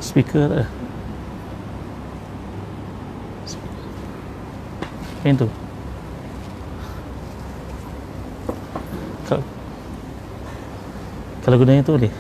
Speaker tak ada. Yang tu. Kalau guna yang tu boleh.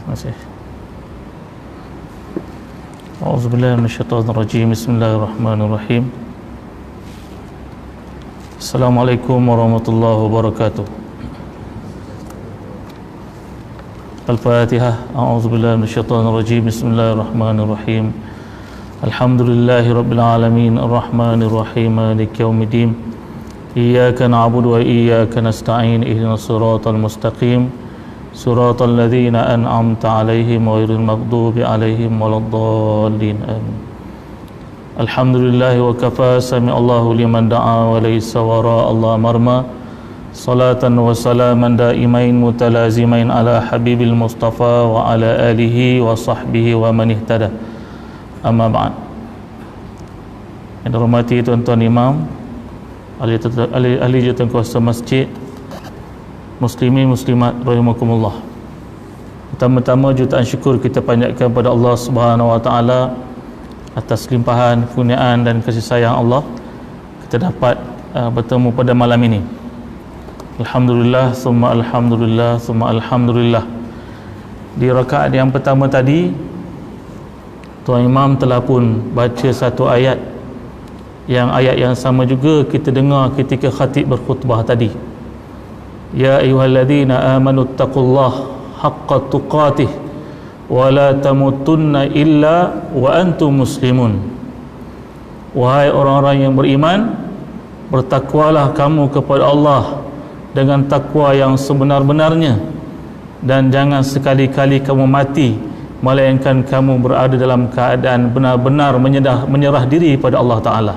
Masih. A'udzubillahi minasyaitonirrajim. Bismillahirrahmanirrahim. Assalamualaikum warahmatullahi wabarakatuh. Al-Fatihah. A'udzubillahi minasyaitonirrajim. Bismillahirrahmanirrahim. Alhamdulillahirabbil alamin, arrahmanirrahim, maliki yaumiddin. Iyyaka na'budu wa iyyaka nasta'in. Ihdinas siratal mustaqim. Suratal ladzina an'amta 'alaihim ghairil maghdubi 'alaihim waladdallin. Amin. Alhamdulillah wa kafa, sami'allahu liman da'a wa laysa wara Allah marma. Salatan wa salaman daimain mutalazimain ala habibil mustafa wa ala alihi wa sahbihi wa man ihtada. Amma ba'd. Yang dihormati tuan-tuan imam, ahli jawatankuasa masjid, muslimin muslimat rahimakumullah. Pertama-tama jutaan syukur kita panjatkan kepada Allah Subhanahu wa taala atas limpahan kurniaan dan kasih sayang Allah kita dapat bertemu pada malam ini. Alhamdulillah, summa alhamdulillah, summa alhamdulillah. Di rakaat yang pertama tadi, Tuan Imam telah pun baca satu ayat yang sama juga kita dengar ketika khatib berkhutbah tadi. Ya ayyuhalladzina amanu taqullaha haqqa tuqatih wa la tamutunna illa wa antum muslimun. Wahai orang-orang yang beriman, bertakwalah kamu kepada Allah dengan takwa yang sebenar-benarnya, dan jangan sekali-kali kamu mati melainkan kamu berada dalam keadaan benar-benar menyerah diri pada Allah Ta'ala.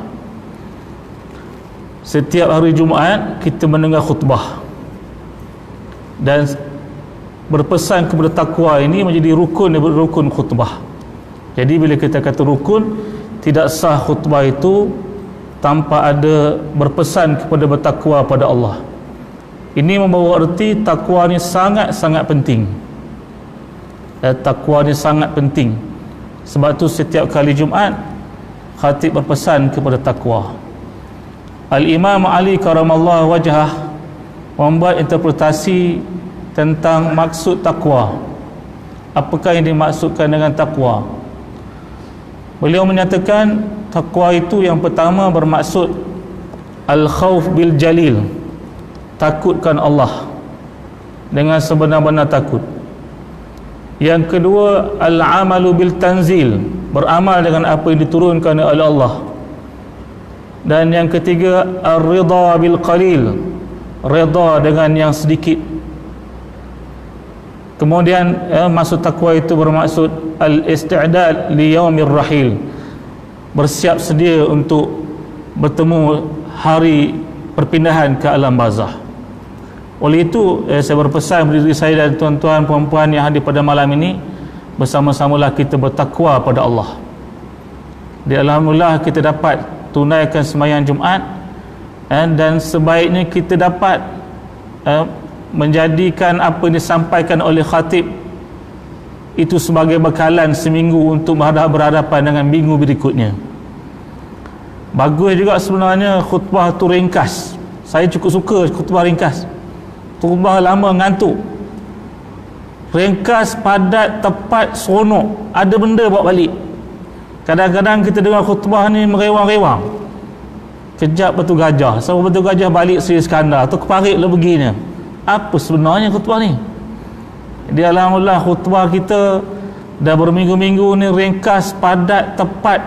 Setiap hari Jumaat kita mendengar khutbah dan berpesan kepada takwa ini menjadi rukun daripada rukun khutbah. Jadi bila kita kata rukun, tidak sah khutbah itu tanpa ada berpesan kepada bertakwa pada Allah. Ini membawa erti takwa ni sangat-sangat penting. Takwa ni sangat penting. Sebab tu setiap kali Jumaat khatib berpesan kepada takwa. Al-Imam Ali karamallahu wajhah membuat interpretasi tentang maksud takwa. Apakah yang dimaksudkan dengan takwa? Beliau menyatakan takwa itu yang pertama bermaksud al-khauf bil jalil, takutkan Allah dengan sebenar-benar takut. Yang kedua, al-amalu bil tanzil, beramal dengan apa yang diturunkan oleh Allah. Dan yang ketiga, ar-ridha bil qalil, redha dengan yang sedikit. Kemudian maksud takwa itu bermaksud al-isti'dad li yaumir rahil, bersiap sedia untuk bertemu hari perpindahan ke alam barzah. Oleh itu saya berpesan kepada diri saya dan tuan-tuan puan-puan yang hadir pada malam ini, bersama-samalah kita bertakwa pada Allah. Di alhamdulillah kita dapat tunaikan sembahyang Jumaat, dan sebaiknya kita dapat menjadikan apa yang disampaikan oleh khatib itu sebagai bekalan seminggu untuk berhadapan dengan minggu berikutnya. Bagus juga sebenarnya khutbah tu ringkas. Saya cukup suka khutbah ringkas. Khutbah lama ngantuk. Ringkas, padat, tepat, seronok. Ada benda bawa balik. Kadang-kadang kita dengar khutbah ni merewang-rewang. Kejap Batu Gajah, sama Batu Gajah balik Seri Iskandar tu keparit lah begini. Apa sebenarnya khutbah ni? Di alhamdulillah khutbah kita dah berminggu-minggu ni ringkas, padat, tepat,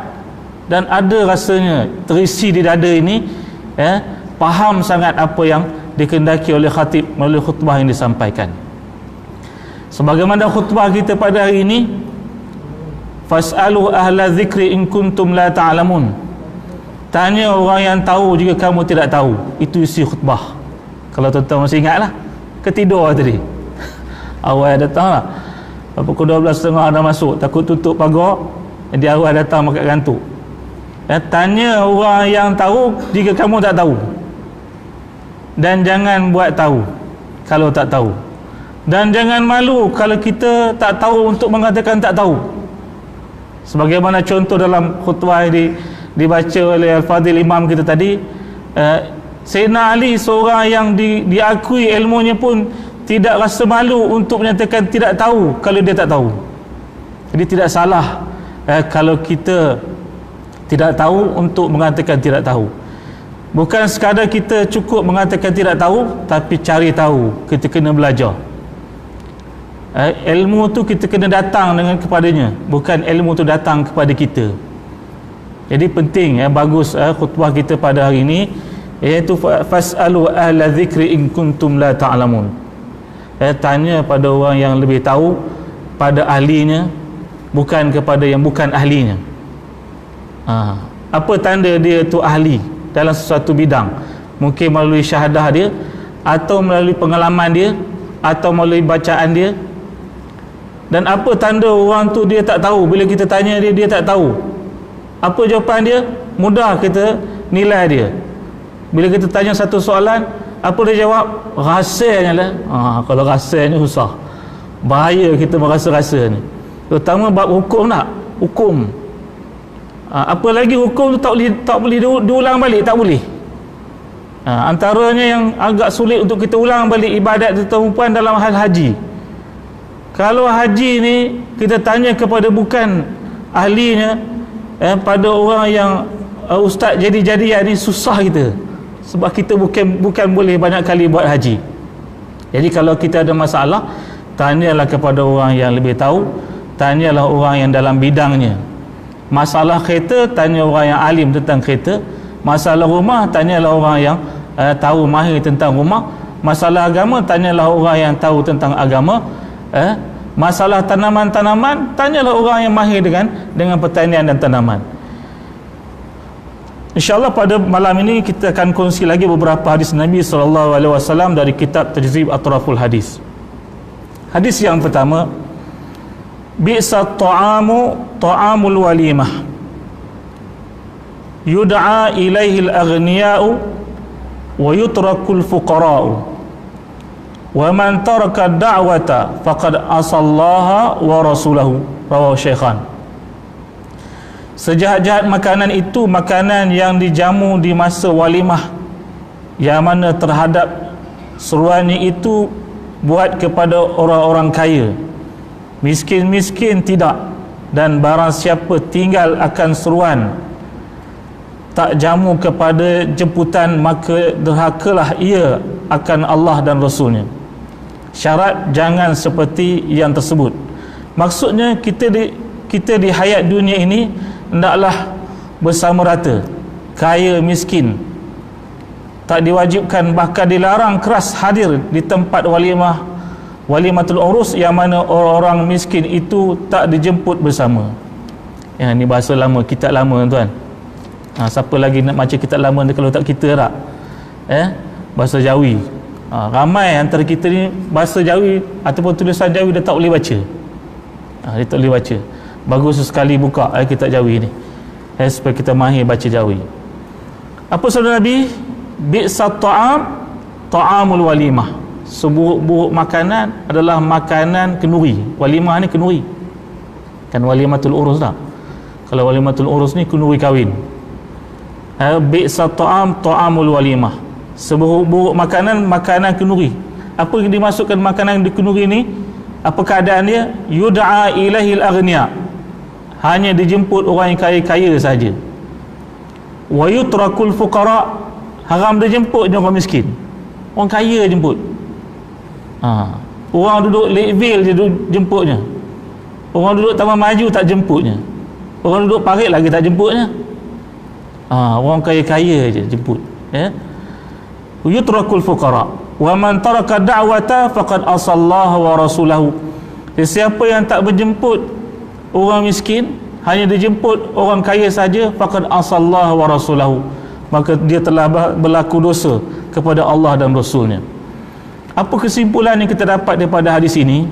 dan ada rasanya terisi di dada ini, faham sangat apa yang dikehendaki oleh khatib melalui khutbah yang disampaikan. Sebagaimana khutbah kita pada hari ini, fas'alu ahla dzikri in kuntum la ta'lamun. Tanya orang yang tahu jika kamu tidak tahu. Itu isi khutbah. Kalau tuan-tuan masih ingatlah, ketidur tadi. Awal datang lah, pukul 12.30 dah masuk, takut tutup pagar, jadi awal datang makan kantuk. Tanya orang yang tahu jika kamu tak tahu, dan jangan buat tahu kalau tak tahu, dan jangan malu kalau kita tak tahu untuk mengatakan tak tahu. Sebagaimana contoh dalam khutbah yang dibaca oleh Al-Fadhil Imam kita tadi, Sayyidina Ali seorang yang diakui ilmunya pun tidak rasa malu untuk menyatakan tidak tahu kalau dia tak tahu. Jadi tidak salah kalau kita tidak tahu untuk mengatakan tidak tahu. Bukan sekadar kita cukup mengatakan tidak tahu, tapi cari tahu, kita kena belajar. Ilmu tu kita kena datang dengan kepadanya, bukan ilmu tu datang kepada kita. Jadi penting, bagus khutbah kita pada hari ini, iaitu fas'alu ahla dzikri in kuntum la ta'lamun. Tanya pada orang yang lebih tahu, pada ahlinya, bukan kepada yang bukan ahlinya. Apa tanda dia tu ahli dalam sesuatu bidang? Mungkin melalui syahadah dia, atau melalui pengalaman dia, atau melalui bacaan dia. Dan apa tanda orang tu dia tak tahu? Bila kita tanya dia, dia tak tahu. Apa jawapan dia? Mudah kita nilai dia. Bila kita tanya satu soalan, apa dia jawab? Rahsianya lah. Kalau rahsianya susah, bahaya kita merasa-rasa ni. Terutama bab hukum tak? Hukum. Apa lagi hukum tu tak boleh diulang balik, tak boleh. Antaranya yang agak sulit untuk kita ulang balik ibadat perempuan dalam hal haji. Kalau haji ni kita tanya kepada bukan ahlinya, pada orang yang ustaz jadi-jadian ni, susah kita. Sebab kita bukan boleh banyak kali buat haji. Jadi kalau kita ada masalah, tanyalah kepada orang yang lebih tahu, tanyalah orang yang dalam bidangnya. Masalah kereta, tanya orang yang alim tentang kereta. Masalah rumah, tanyalah orang yang tahu mahir tentang rumah. Masalah agama, tanyalah orang yang tahu tentang agama. Masalah tanaman-tanaman, tanyalah orang yang mahir dengan pertanian dan tanaman. InsyaAllah pada malam ini kita akan kongsi lagi beberapa hadis Nabi SAW dari kitab Tajzib Atraful Hadis. Hadis yang pertama, bi'sa ta'amu ta'amul walimah yud'a ilaihi al-aghniya'u wa yutrakul fuqara'u wa man taraka da'wata faqad asallaha wa rasulahu, rawahu Syaikhan. Sejahat-jahat makanan itu makanan yang dijamu di masa walimah, yang mana terhadap seruannya itu buat kepada orang-orang kaya, miskin-miskin tidak. Dan barang siapa tinggal akan seruan, tak jamu kepada jemputan, maka derhakalah ia akan Allah dan Rasulnya. Syarat jangan seperti yang tersebut. Maksudnya kita di hayat dunia ini hendaklah bersama rata, kaya miskin. Tak diwajibkan, bahkan dilarang keras hadir di tempat walimatul urus, yang mana orang-orang miskin itu tak dijemput bersama. Ini bahasa lama, kitab lama tuan. Siapa lagi nak baca kitab lama ni kalau tak kita tak? Bahasa Jawi. Ramai antara kita ni bahasa Jawi ataupun tulisan Jawi dia tak boleh baca. Dia tak boleh baca. Bagus sekali buka kitab Jawi ni, supaya kita mahir baca Jawi. Apa sabda Nabi? Bi'sa ta'am ta'amul walimah. Seburuk-buruk makanan adalah makanan kenuri. Walimah ni kenuri, kan walimatul urus tak? Kalau walimatul urus ni kenuri kahwin. Bi'sa ta'am ta'amul walimah. Seburuk-buruk makanan, makanan kenuri. Apa yang dimasukkan makanan di kenuri ni? Apa keadaan dia? Yud'a ilahil aghniya, hanya dijemput orang yang kaya-kaya saja. Wa yutrakul fuqara, haram dijemput orang miskin. Orang kaya jemput. Orang duduk Lakeville je jemputnya. Orang duduk Taman Maju tak jemputnya. Orang duduk Parit lagi tak jemputnya. Orang kaya-kaya je jemput, ya. Yutrakul fuqara wa man taraka da'wata faqad asallaha wa rasulahu. Siapa yang tak berjemput orang miskin, hanya dijemput orang kaya saja, faqad asallaha wa rasulahu, maka dia telah berlaku dosa kepada Allah dan Rasulnya. Apa kesimpulan yang kita dapat daripada hadis ini?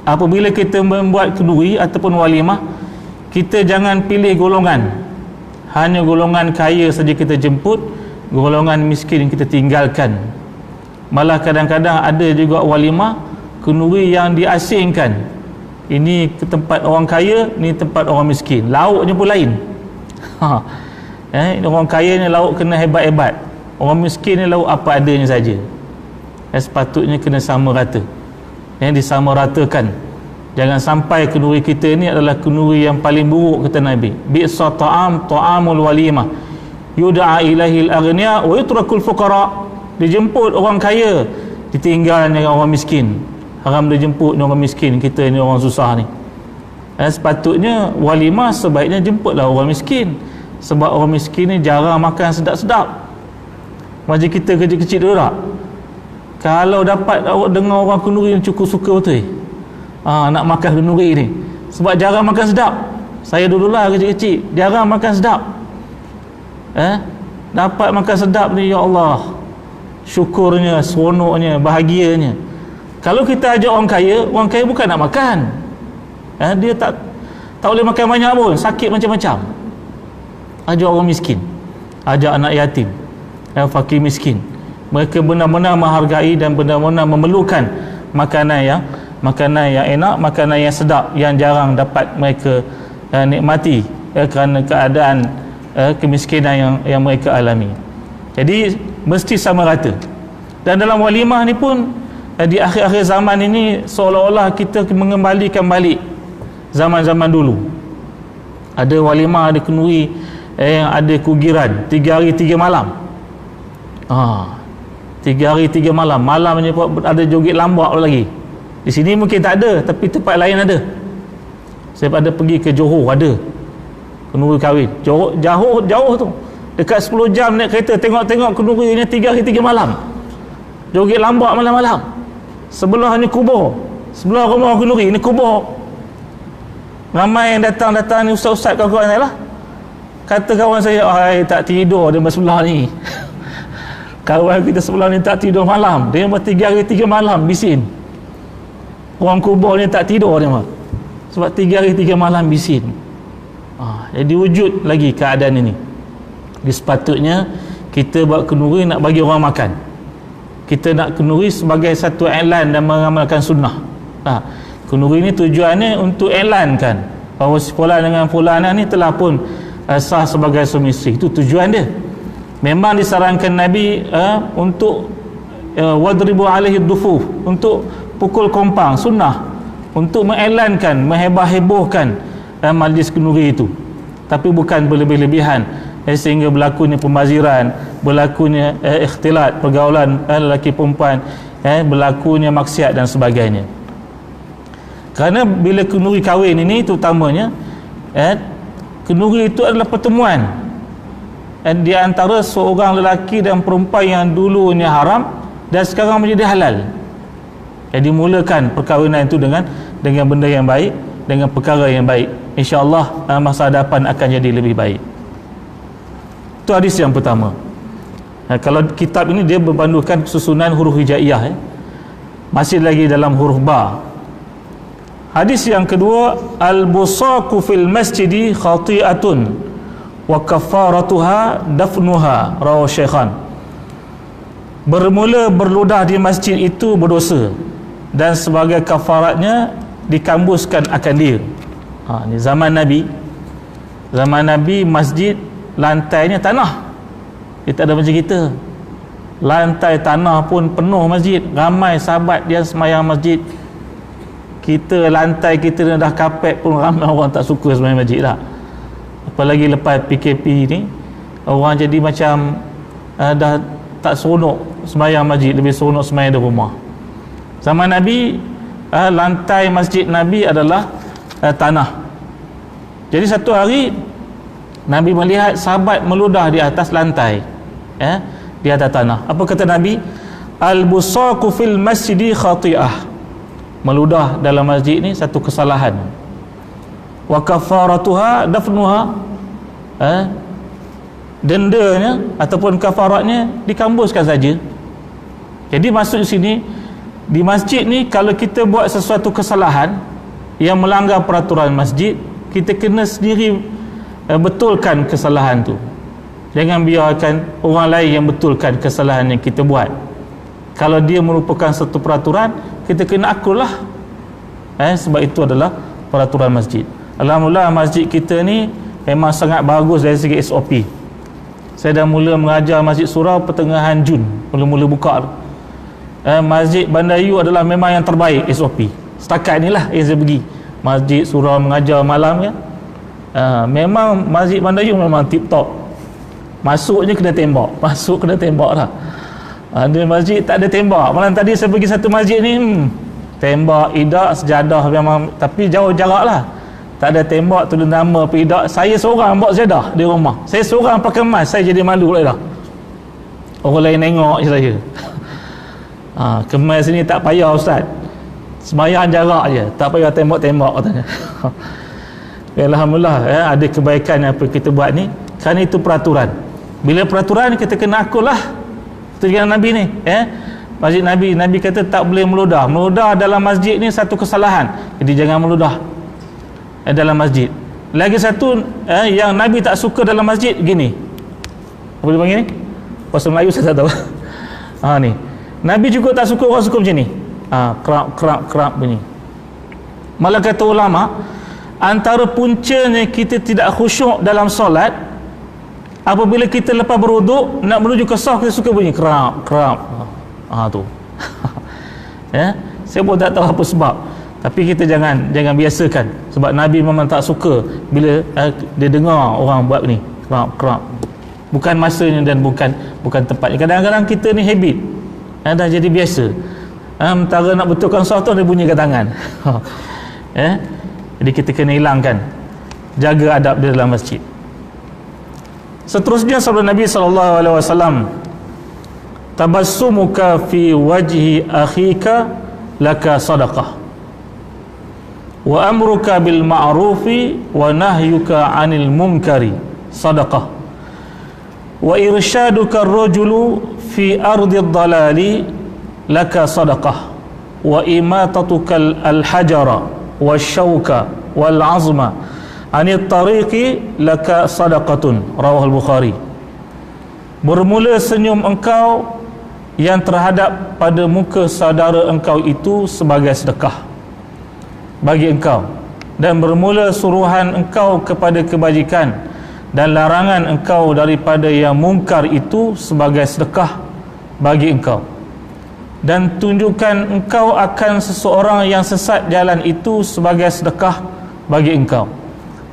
Apabila kita membuat kenduri ataupun walimah, kita jangan pilih golongan. Hanya golongan kaya saja kita jemput, golongan miskin kita tinggalkan. Malah kadang-kadang ada juga walimah kenduri yang diasingkan. Ini ke tempat orang kaya, ni tempat orang miskin. Lauknya pun lain. Orang kaya ni lauk kena hebat-hebat, orang miskin ni lauk apa adanya saja. Sepatutnya kena sama rata, disamaratakan. Jangan sampai kenduri kita ni adalah kenduri yang paling buruk, kata Nabi. Bi'sa ta'amul walimah yud'a ilahil aghniya wa yutrakul fuqara. Dijemput orang kaya, ditinggal dengan orang miskin. Haram dijemput orang miskin, kita ni orang susah ni. Sepatutnya walimah sebaiknya jemputlah orang miskin, sebab orang miskin ni jarang makan sedap-sedap. Macam kita kecil-kecil dulu tak, kalau dapat awak dengar orang kenduri yang cukup suka betul, nak makan kenduri ni, sebab jarang makan sedap. Saya dululah kecil-kecil jarang makan sedap. Dapat makan sedap ni, ya Allah, syukurnya, seronoknya, bahagianya. Kalau kita ajak orang kaya bukan nak makan, dia tak boleh makan banyak pun, sakit macam-macam. Ajak orang miskin, ajak anak yatim, fakir miskin, mereka benar-benar menghargai dan benar-benar memerlukan makanan yang enak, makanan yang sedap, yang jarang dapat mereka nikmati kerana keadaan kemiskinan yang mereka alami. Jadi mesti sama rata. Dan dalam walimah ni pun, di akhir-akhir zaman ini, seolah-olah kita mengembalikan balik zaman-zaman dulu. Ada walimah, ada kenduri yang ada kugiran 3 hari 3 malam. 3 hari 3 malam. Malamnya ada joget lambak lagi. Di sini mungkin tak ada, tapi tempat lain ada. Saya pada pergi ke Johor, ada kenduri kahwin. Jauh tu, dekat 10 jam naik kereta, tengok-tengok kenduri ni 3 hari 3 malam. Joget lambak malam-malam. Sebelahnya kubur, sebelah rumah kenduri ni kubur. Ramai yang datang ni, ustaz-ustaz kawan-kawan saya lah. Kata kawan saya, tak tidur dia sebelah ni. Kawan kita sebelah ni tak tidur malam, dia 3 hari 3 malam bisin. Orang kubur ni tak tidur dia sebab 3 hari 3 malam bisin. Jadi wujud lagi keadaan ini. Sepatutnya kita buat kenduri nak bagi orang makan. Kita nak kenduri sebagai satu iklan dan mengamalkan sunnah. Kenduri ni tujuannya untuk iklankan bahawa si fulan dengan fulana ni telah pun sah sebagai suami isteri. Itu tujuan dia. Memang disarankan Nabi untuk wadribu alaihi dufuf, untuk pukul kompang, sunnah, untuk mengiklankan, mengheboh-hebohkan majlis kenduri itu, tapi bukan berlebih-lebihan sehingga berlakunya pembaziran, berlakunya ikhtilat, pergaulan lelaki perempuan, berlakunya maksiat dan sebagainya. Kerana bila kenduri kahwin ini terutamanya, kenduri itu adalah pertemuan di antara seorang lelaki dan perempuan yang dulunya haram dan sekarang menjadi halal. Jadi mulakan perkahwinan itu dengan benda yang baik, dengan perkara yang baik. InsyaAllah masa hadapan akan jadi lebih baik. Itu hadis yang pertama. Kalau kitab ini dia berpandukan susunan huruf hijaiyah, masih lagi dalam huruf ba. Hadis yang kedua, al-busaqu fil masjidi khati'atun wa kafaratuha dafnuha, rawahu Syaikhan. Bermula berludah di masjid itu berdosa, dan sebagai kafaratnya dikambuskan akan dia. Ni zaman Nabi masjid lantainya tanah. Dia tak ada macam kita. Lantai tanah pun penuh masjid, ramai sahabat dia semayang masjid. Kita lantai kita dah kapet pun ramai orang tak suka semayang masjid tak. Apalagi lepas PKP ni, orang jadi macam dah tak seronok semayang masjid, lebih seronok semayang di rumah. Zaman Nabi, lantai masjid Nabi adalah tanah. Jadi satu hari Nabi melihat sahabat meludah di atas lantai, di atas tanah. Apa kata Nabi? Al-busaqu fil masjidi khati'ah. Meludah dalam masjid ni satu kesalahan. Wa kafaratuha dafnuha, dendanya ataupun kafaratnya dikambuskan saja. Jadi maksud sini, di masjid ni kalau kita buat sesuatu kesalahan yang melanggar peraturan masjid, kita kena sendiri betulkan kesalahan tu. Jangan biarkan orang lain yang betulkan kesalahan yang kita buat. Kalau dia merupakan satu peraturan, kita kena akullah. Sebab itu adalah peraturan masjid. Alhamdulillah masjid kita ni memang sangat bagus dari segi SOP. Saya dah mula mengajar Masjid Surau pertengahan Jun, mula-mula buka tu. Masjid Bandayu adalah memang yang terbaik SOP. Setakat ni lah yang saya pergi Masjid Surau mengajar malam kan. Memang Masjid Bandayu memang tip top. Masuknya kena tembak, masuk kena tembak lah. Ada masjid tak ada tembak. Malam tadi saya pergi satu masjid ni, tembak, idak, sejadah memang, tapi jauh jarak lah. Tak ada tembak, tulis nama, idak. Saya seorang buat sejadah di rumah. Saya seorang pakai mask, saya jadi malu lah dah. Orang lain tengok je saya. Kemas ni tak payah ustaz, sembahyang jarak je, tak payah tembak-tembak katanya. Alhamdulillah ada kebaikan apa kita buat ni, kerana itu peraturan. Bila peraturan kita kena akul lah. Itu dengan Nabi ni, masjid Nabi kata tak boleh meludah. Meludah dalam masjid ni satu kesalahan. Jadi jangan meludah dalam masjid. Lagi satu yang Nabi tak suka dalam masjid, gini. Apa dia panggil ni? Bahasa Melayu saya tak tahu. Ni. Nabi juga tak suka orang suka macam ni. Kerap bunyi. Malah kata ulama, antara puncanya kita tidak khusyuk dalam solat, apabila kita lepas berwuduk nak menuju ke sah, kita suka bunyi kerap. Tu. Saya pun tak tahu apa sebab, tapi kita jangan biasakan, sebab Nabi memang tak suka bila dia dengar orang buat ni kerap. Bukan masanya dan bukan tempatnya. Kadang-kadang kita ni habit, dah jadi biasa. Mentara nak betulkan sah tu dia bunyi kat tangan. Jadi kita kena hilangkan, jaga adab di dalam masjid. Seterusnya sabda Nabi SAW, tabassumuka fi wajhi akhika laka sadaqah, wa amruka bil ma'rufi wa nahyuka 'anil munkari sadaqah, wa irsyaduka ar-rajulu fi ardi ad-dalali laka sadaqah, wa imatatuka al-hajara wasyauka wal 'azma anit tariqi laka sadaqatun, rawahul Bukhari. Bermula senyum engkau yang terhadap pada muka saudara engkau itu sebagai sedekah bagi engkau, dan bermula suruhan engkau kepada kebajikan dan larangan engkau daripada yang mungkar itu sebagai sedekah bagi engkau, dan tunjukkan engkau akan seseorang yang sesat jalan itu sebagai sedekah bagi engkau,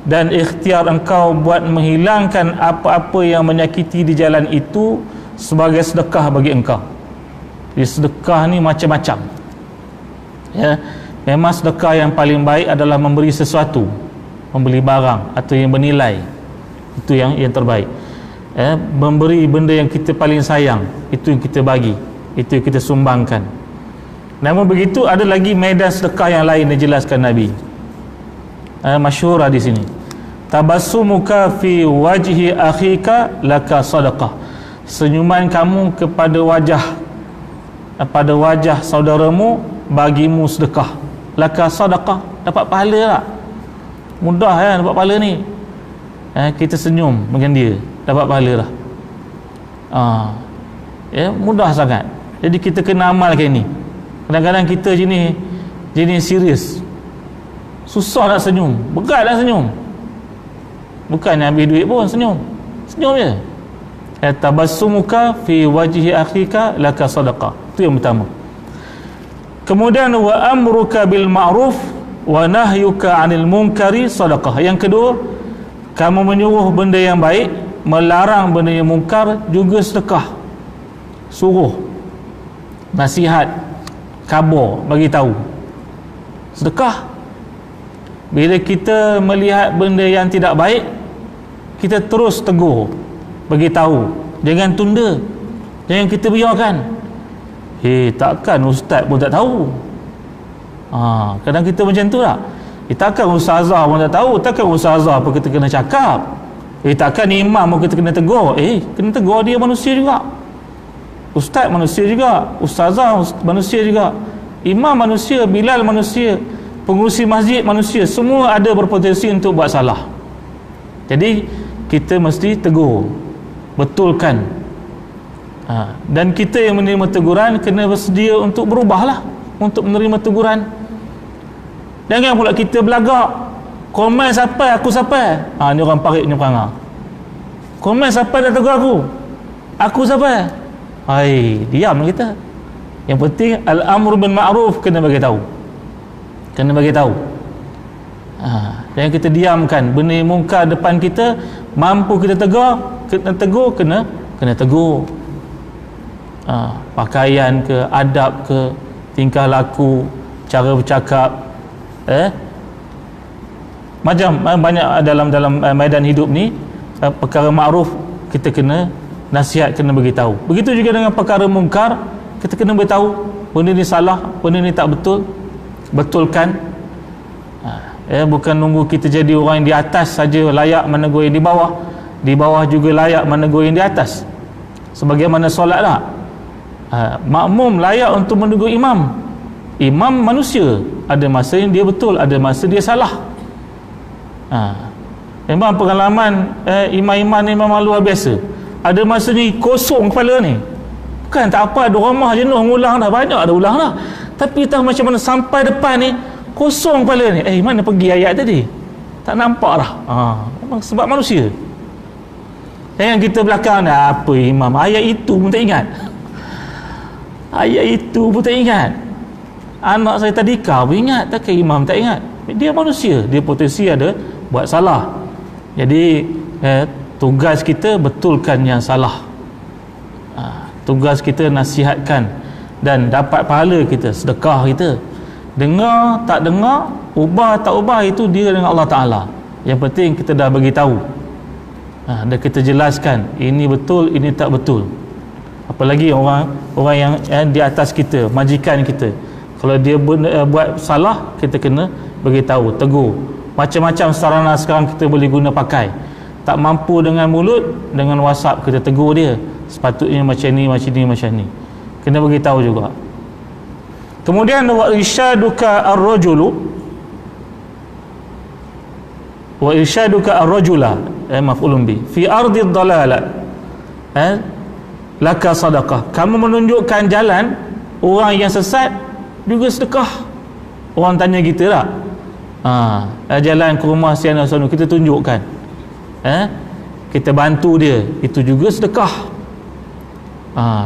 dan ikhtiar engkau buat menghilangkan apa-apa yang menyakiti di jalan itu sebagai sedekah bagi engkau. Jadi sedekah ni macam-macam. Memang sedekah yang paling baik adalah memberi sesuatu, membeli barang atau yang bernilai. Itu yang terbaik. Memberi benda yang kita paling sayang, itu yang kita bagi, itu yang kita sumbangkan. Namun begitu ada lagi medan sedekah yang lain dijelaskan Nabi. Masyhur di sini, tabassumuka fi wajhi akhika laka sadaqah. Senyuman kamu kepada wajah saudaramu bagimu sedekah. Laka sadaqah, dapat pahala tak? Mudah dapat pahala ni. Kita senyum dengan dia, dapat pahala lah. Mudah sangat. Jadi kita kena amalkan ni. Kadang-kadang kita jenis serius, susah nak senyum, berat nak senyum. Bukannya habis duit pun senyum je. Tabassumuka fi wajhi akhika laka sadaqah. Itu yang pertama. Kemudian wa amruka bil ma'ruf wa nahyuka 'anil munkari sadaqah. Yang kedua, kamu menyuruh benda yang baik, melarang benda yang mungkar juga sedekah. Suruh, nasihat, khabar, bagi tahu. Sedekah. Bila kita melihat benda yang tidak baik, kita terus tegur, bagi tahu, jangan tunda, jangan kita biarkan. Takkan ustaz pun tak tahu. Kadang kita macam tu tak? Takkan ustazah pun tak tahu, takkan ustazah pun kita kena cakap. Takkan imam pun kita kena tegur. Kena tegur, dia manusia juga. Ustaz manusia juga, ustazah manusia juga, imam manusia, Bilal manusia, pengurusi masjid manusia, semua ada berpotensi untuk buat salah. Jadi kita mesti tegur, betulkan. Dan kita yang menerima teguran kena bersedia untuk berubahlah, untuk menerima teguran. Jangan pula kita belagak, komen siapa, aku siapa. Ni orang parit ni perangai. Komen siapa dah tegur aku siapa. Diam kita. Yang penting al-amru bil ma'ruf, kena bagi tahu. Kena bagi tahu. Jangan kita diamkan. Benda yang mungkar depan kita, mampu kita tegur, kena tegur. Pakaian ke, adab ke, tingkah laku, cara bercakap, macam banyak dalam medan hidup ni, perkara ma'ruf kita kena nasihat, kena bagi tahu. Begitu juga dengan perkara mungkar, kita kena beritahu benda ni salah, benda ni tak betul, betulkan. Bukan nunggu kita jadi orang yang di atas saja layak menegur yang di bawah juga layak menegur yang di atas. Sebagaimana solat lah, makmum layak untuk menegur imam. Imam manusia, ada masa yang dia betul, ada masa dia salah. Memang pengalaman imam-imam ni memang luar biasa. Ada masanya kosong kepala ni, bukan tak apa, ada ramah jenuh ngulang dah, banyak dah ulang dah, tapi tak macam mana sampai depan ni kosong kepala ni. Mana pergi ayat tadi, tak nampak dah. Memang sebab manusia. Jangan kita belakang dah, apa imam, ayat itu pun tak ingat, ayat itu pun tak ingat. Anak saya tadika pun ingat, takkan imam tak ingat. Dia manusia, dia potensi ada buat salah. Jadi tugas kita betulkan yang salah. Tugas kita nasihatkan, dan dapat pahala kita, sedekah kita. Dengar tak dengar, ubah tak ubah, itu dia dengan Allah Ta'ala. Yang penting kita dah bagi tahu, dan kita jelaskan ini betul, ini tak betul. Apalagi orang yang di atas kita, majikan kita, kalau dia buat salah, kita kena bagi tahu, tegur. Macam-macam sarana sekarang kita boleh guna pakai. Tak mampu dengan mulut, dengan WhatsApp kita tegur dia, sepatutnya macam ni, macam ni, macam ni. Kena bagi tahu juga. Kemudian wa irsyaduka ar-rajula maf'ulun bi fi ardi dhalalah laka sadaqah. Kamu menunjukkan jalan orang yang sesat juga sedekah. Orang tanya kita tak, jalan ke rumah siana sana, kita tunjukkan, kita bantu dia, itu juga sedekah.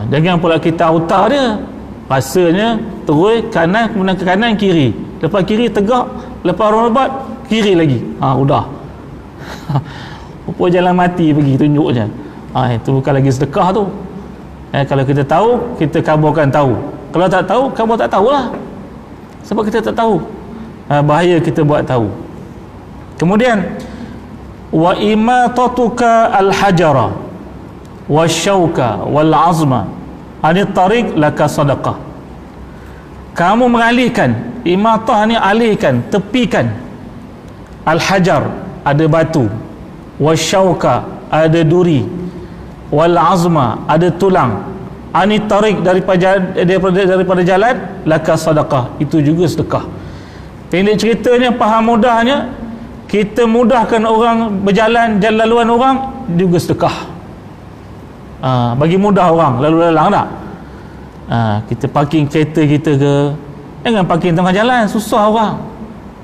Jangan pula kita autar dia, rasanya terus kanan, kemudian ke kanan, kiri, lepas kiri tegak, lepas orang lebat kiri lagi, udah. Apa jalan mati pergi tunjuk je. Itu bukan lagi sedekah tu. Kalau kita tahu, kita kabarkan tahu. Kalau tak tahu, kabar tak tahulah, sebab kita tak tahu. Bahaya kita buat tahu. Kemudian wa imatatuka al-hajara wasyauka wal azma anit tariq laka sadaqah. Kamu mengalihkan, imatah ni alihkan, tepikan, al-hajar ada batu, wasyauka ada duri, wal azma ada tulang, anit tariq daripada jalan laka sadaqah, itu juga sedekah. Pendek ceritanya, faham mudahnya, kita mudahkan orang berjalan, jalan laluan orang juga sedekah. Bagi mudah orang lalu lalang tak. Kita parking kereta kita ke, jangan parking tengah jalan, susah orang,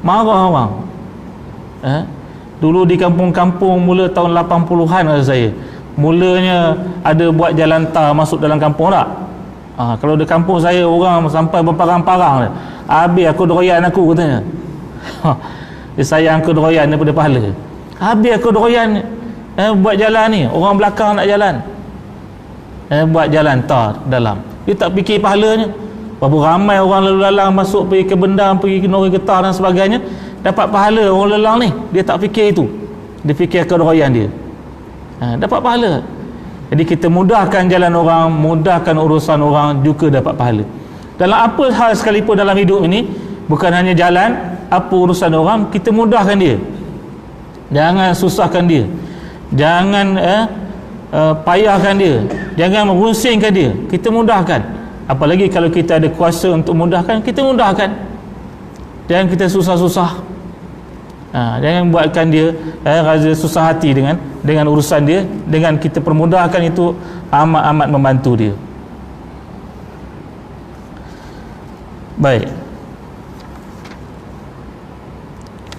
marah orang. Dulu di kampung-kampung mula tahun 80-an kata saya, mulanya ada buat jalan tar masuk dalam kampung tak. Kalau di kampung saya orang sampai berparang-parang, habis aku doyan aku, katanya. Dia sayang aku doyan daripada pahala, habis aku doyan buat jalan ni, orang belakang nak jalan, buat jalan tar dalam, dia tak fikir pahalanya. Berapa ramai orang lalu lalang masuk pergi ke Bendang, pergi ke Nori Getah dan sebagainya, dapat pahala orang lelang ni. Dia tak fikir itu, dia fikir keroyan dia. Dapat pahala. Jadi kita mudahkan jalan orang, mudahkan urusan orang, juga dapat pahala. Dalam apa hal sekalipun dalam hidup ini, bukan hanya jalan, apa urusan orang, kita mudahkan dia. Jangan susahkan dia, jangan payahkan dia, jangan merusingkan dia. Kita mudahkan. Apalagi kalau kita ada kuasa untuk mudahkan, kita mudahkan. Jangan kita susah-susah. Jangan buatkan dia rasa susah hati dengan urusan dia. Dengan kita permudahkan, itu amat-amat membantu dia. Baik.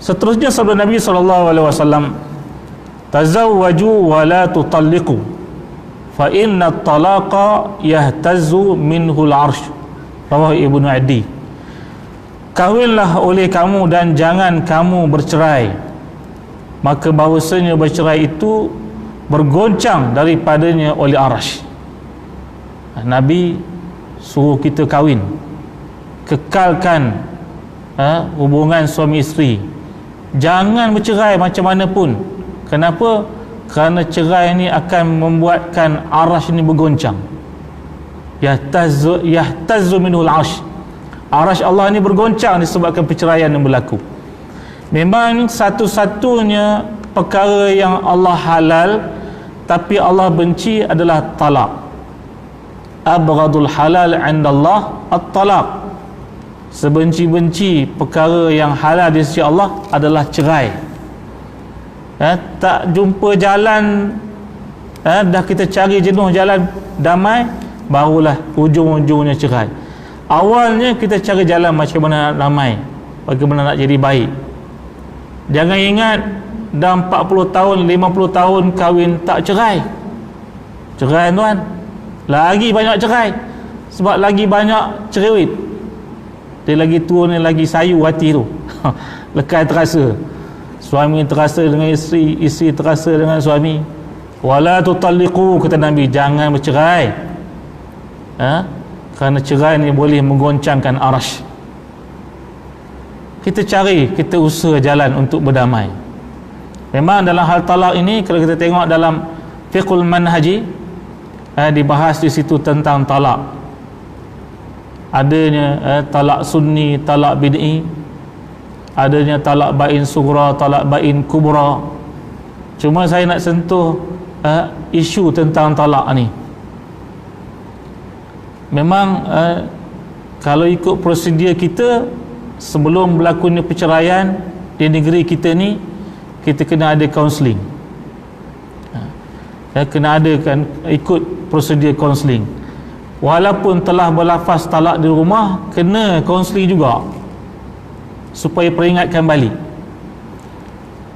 Seterusnya sabda Nabi SAW, tazawwaju wa la tutalliqu fa inna at-talaqa yahtazzu minhu al-'arsy. Rawahu Ibnu Adi. Kawinlah oleh kamu dan jangan kamu bercerai, maka bahawasanya bercerai itu bergoncang daripadanya oleh arsy. Nabi suruh kita kahwin, kekalkan hubungan suami isteri, jangan bercerai macam mana pun. Kenapa? Kerana cerai ini akan membuatkan arsy ini bergoncang. Yahtazzu minhul arsy. Arsy Allah ini bergoncang disebabkan perceraian yang berlaku. Memang satu-satunya perkara yang Allah halal tapi Allah benci adalah talak. Abghadul halal 'inda Allah at-talaq. Sebenci-benci perkara yang halal di sisi Allah adalah cerai. Tak jumpa jalan, dah kita cari jenuh jalan damai, barulah ujung-ujungnya cerai. Awalnya kita cari jalan macam mana nak damai, bagaimana nak jadi baik. Jangan ingat dah 40 tahun 50 tahun kahwin tak cerai. Cerai tuan, lagi banyak cerai. Sebab lagi banyak cerewet. Dia lagi tua ni, lagi sayu hati tu. Lekai terasa, suami terasa dengan isteri, isteri terasa dengan suami. Wala tutalliqu, kata Nabi, jangan bercerai. Kerana cerai ni boleh menggoncangkan arsy. Kita cari, kita usaha jalan untuk berdamai. Memang dalam hal talak ini, kalau kita tengok dalam fiqhul manhaji, dibahas di situ tentang talak. Adanya talak sunni, talak bid'i, adanya talak bain sughra, talak bain kubra. Cuma saya nak sentuh isu tentang talak ni. Memang kalau ikut prosedur kita, sebelum berlakunya perceraian di negeri kita ni, kita kena ada kaunseling. Kena ada kan, ikut prosedur kaunseling. Walaupun telah berlafaz talak di rumah, kena kaunseling juga supaya peringatkan balik.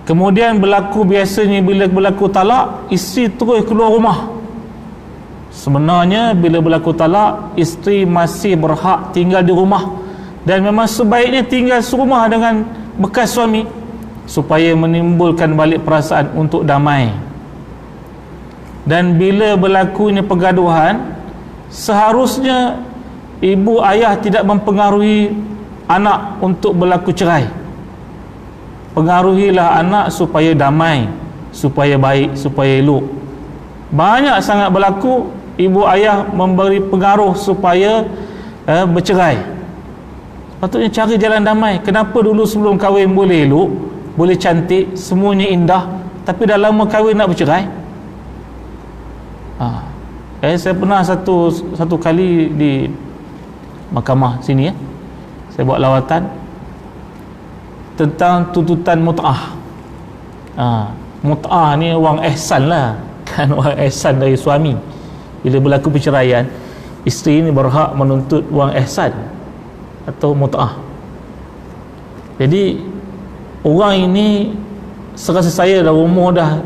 Kemudian biasanya bila berlaku talak, isteri terus keluar rumah. Sebenarnya bila berlaku talak, isteri masih berhak tinggal di rumah, dan memang sebaiknya tinggal serumah dengan bekas suami supaya menimbulkan balik perasaan untuk damai. Dan bila berlakunya pergaduhan, seharusnya ibu ayah tidak mempengaruhi anak untuk berlaku cerai. Pengaruhilah anak supaya damai, supaya baik, supaya elok. Banyak sangat berlaku ibu ayah memberi pengaruh supaya bercerai. Patutnya cari jalan damai. Kenapa dulu sebelum kahwin boleh elok, boleh cantik, semuanya indah, tapi dah lama kahwin nak bercerai? Saya pernah satu kali di mahkamah sini, saya buat lawatan tentang tuntutan mut'ah. Mut'ah ni wang ihsan lah, kan, wang ihsan dari suami. Bila berlaku perceraian, isteri ni berhak menuntut wang ihsan atau mut'ah. Jadi orang ini, serasa saya dah umur dah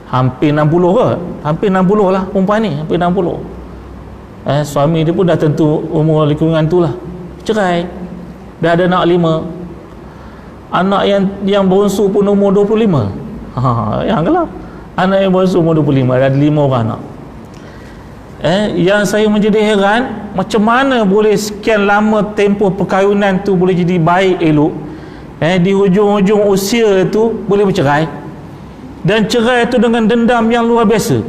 hampir 60 ke, hampir 60 lah perempuan ni, hampir 60. Suami dia pun dah tentu umur lingkungan tu lah, cerai, dah ada anak 5. Anak yang bongsu pun umur 25. Yang lah, anak yang bongsu umur 25, dah ada 5 orang anak. Yang saya menjadi heran, macam mana boleh sekian lama tempoh perkahwinan tu boleh jadi baik elok, di hujung-hujung usia tu boleh bercerai, dan cerai tu dengan dendam yang luar biasa.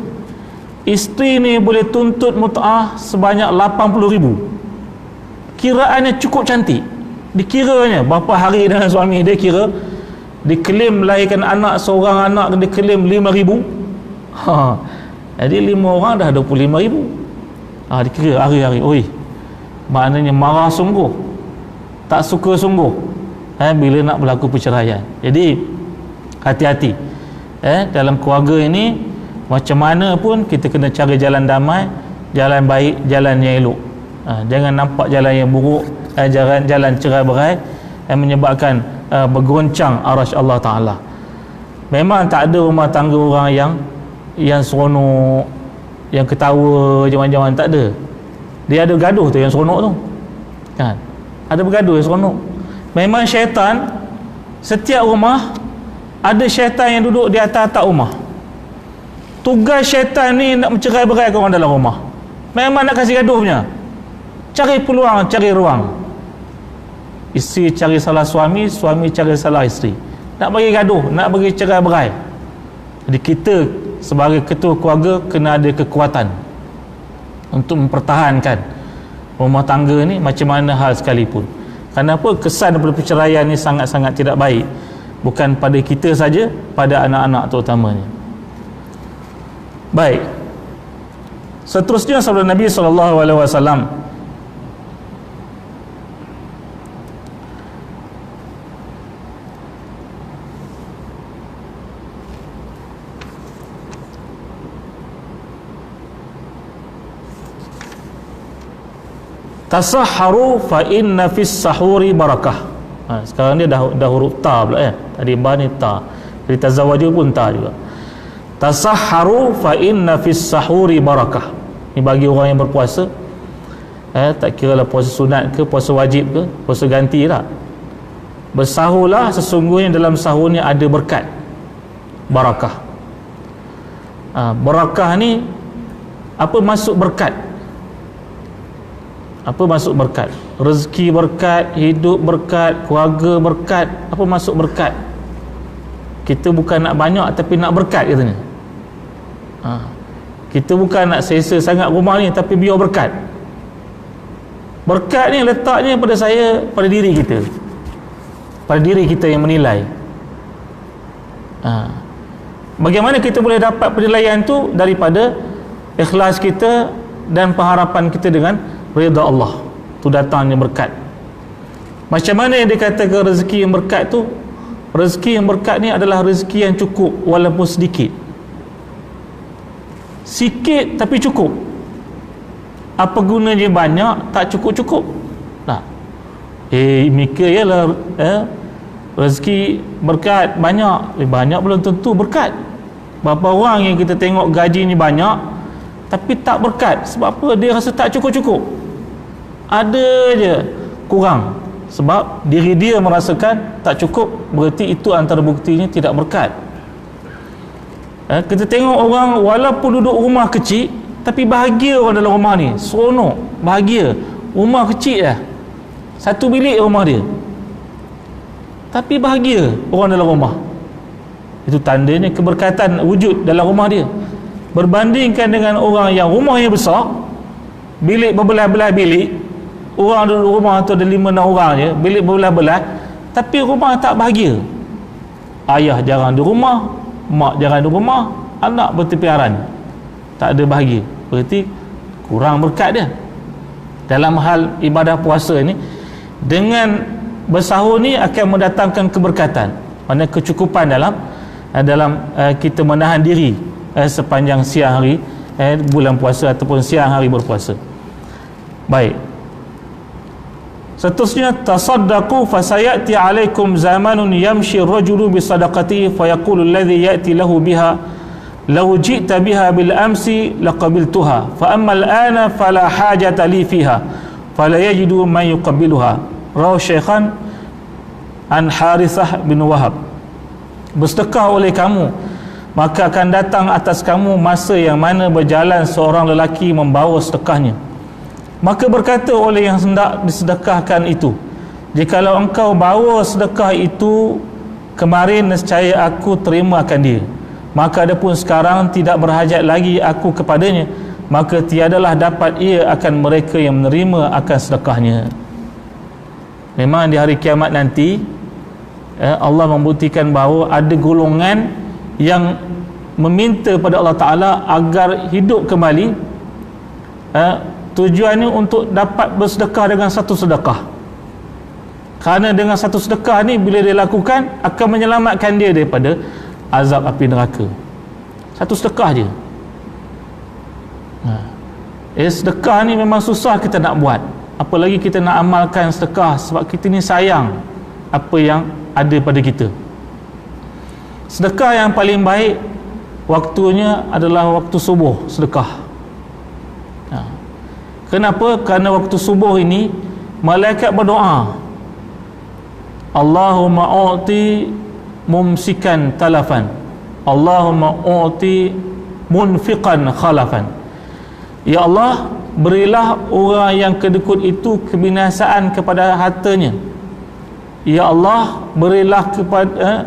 Isteri ni boleh tuntut mut'ah sebanyak 80,000. Kiraannya cukup cantik, dikiranya berapa hari dengan suami dia, kira diklaim melahirkan anak, seorang anak diklaim 5,000. Jadi 5 orang dah 25,000. Dikira hari-hari. Oi, maknanya marah sungguh, tak suka sungguh bila nak berlaku perceraian. Jadi hati-hati dalam keluarga ini, macam mana pun kita kena cari jalan damai, jalan baik, jalan yang elok. Jangan nampak jalan yang buruk, jalan cerai-berai yang menyebabkan bergoncang arasy Allah Ta'ala. Memang tak ada rumah tangga orang yang seronok, yang ketawa jaman-jaman, tak ada. Dia ada gaduh tu yang seronok tu, kan? Ada bergaduh yang seronok. Memang syaitan, setiap rumah ada syaitan yang duduk di atas atap rumah. Tugas syaitan ni nak mencerai-berai orang dalam rumah. Memang nak kasih gaduh punya. Cari peluang, cari ruang. Isteri cari salah suami, suami cari salah isteri. Nak bagi gaduh, nak bagi cerai-berai. Jadi kita sebagai ketua keluarga kena ada kekuatan untuk mempertahankan rumah tangga ni macam mana hal sekalipun. Kenapa? Kesan daripada perceraian ni sangat-sangat tidak baik, bukan pada kita saja, pada anak-anak terutamanya. Baik, seterusnya sabda Nabi SAW, tasahharu fa inna fis sahuri barakah. Sekarang dia dah huruf ta pula, tadi ba ni ta, jadi tazawwaju pun ta juga. Tasahharu fa inna fis sahuri barakah. Ni bagi orang yang berpuasa, tak kira lah puasa sunat ke, puasa wajib ke, puasa ganti lah. Bersahurlah, sesungguhnya dalam sahur ni ada berkat, barakah. Barakah ni, apa maksud berkat? Apa maksud berkat? Rezeki berkat, hidup berkat, keluarga berkat. Apa maksud berkat? Kita bukan nak banyak, tapi nak berkat katanya. Kita bukan nak selesa sangat rumah ni, tapi biar berkat. Berkat ni letaknya pada saya, pada diri kita, pada diri kita yang menilai. Bagaimana kita boleh dapat penilaian tu? Daripada ikhlas kita dan pengharapan kita dengan redha Allah. Tu datangnya berkat. Macam mana yang dikatakan rezeki yang berkat tu? Rezeki yang berkat ni adalah rezeki yang cukup walaupun sedikit. Sikit tapi cukup. Apa gunanya banyak tak cukup-cukup? Nah. Mikir ialah rezeki berkat banyak. Banyak belum tentu berkat. Berapa orang yang kita tengok gaji ni banyak tapi tak berkat. Sebab apa? Dia rasa tak cukup-cukup. Ada je kurang. Sebab diri dia merasakan tak cukup. Berarti itu antara buktinya tidak berkat. Kita tengok orang walaupun duduk rumah kecil, tapi bahagia orang dalam rumah ni, seronok, bahagia. Rumah kecil lah, 1 bilik rumah dia, tapi bahagia orang dalam rumah. Itu tandanya keberkatan wujud dalam rumah dia. Berbandingkan dengan orang yang rumahnya besar, bilik berbelah-belah bilik, orang duduk rumah tu ada 5-6 orang je, bilik berbelah-belah, tapi rumah tak bahagia. Ayah jarang di rumah, mak jarang di rumah, anak bertepiaran, tak ada bahagia. Berarti kurang berkat dia. Dalam hal ibadah puasa ni, dengan bersahur ni akan mendatangkan keberkatan, maknanya kecukupan dalam kita menahan diri sepanjang siang hari bulan puasa ataupun siang hari berpuasa. Baik, seterusnya, tasaddaqu fasayati alaikum zamanun yamshi ar-rajulu bisadaqatihi fayaqulu alladhi ya'ti lahu biha law ji'ta biha bil amsi laqabiltuha fa amma al-ana fala hajata li fiha fala yajidu man yuqabbiluha. Rawi Syaikhan an Harithah bin Wahab. Bersedekah oleh kamu maka akan datang atas kamu masa yang mana berjalan seorang lelaki membawa sedekahnya. Maka berkata oleh yang hendak disedekahkan itu, jikalau engkau bawa sedekah itu kemarin, nescaya aku terima akan dia. Maka adapun sekarang tidak berhajat lagi aku kepadanya, maka tiadalah dapat ia akan mereka yang menerima akan sedekahnya. Memang di hari kiamat nanti Allah membuktikan bahawa ada golongan yang meminta pada Allah Ta'ala agar hidup kembali. Tujuannya untuk dapat bersedekah dengan satu sedekah, kerana dengan satu sedekah ni bila dia lakukan akan menyelamatkan dia daripada azab api neraka. Satu sedekah je. Sedekah ni memang susah kita nak buat, apalagi kita nak amalkan sedekah, sebab kita ni sayang apa yang ada pada kita. Sedekah yang paling baik waktunya adalah waktu subuh sedekah. Kenapa? Kerana waktu subuh ini malaikat berdoa, Allahumma u'ti mumsikan talafan, Allahumma u'ti munfiqan khalafan. Ya Allah, berilah orang yang kedekut itu kebinasaan kepada hartanya. Ya Allah, berilah kepada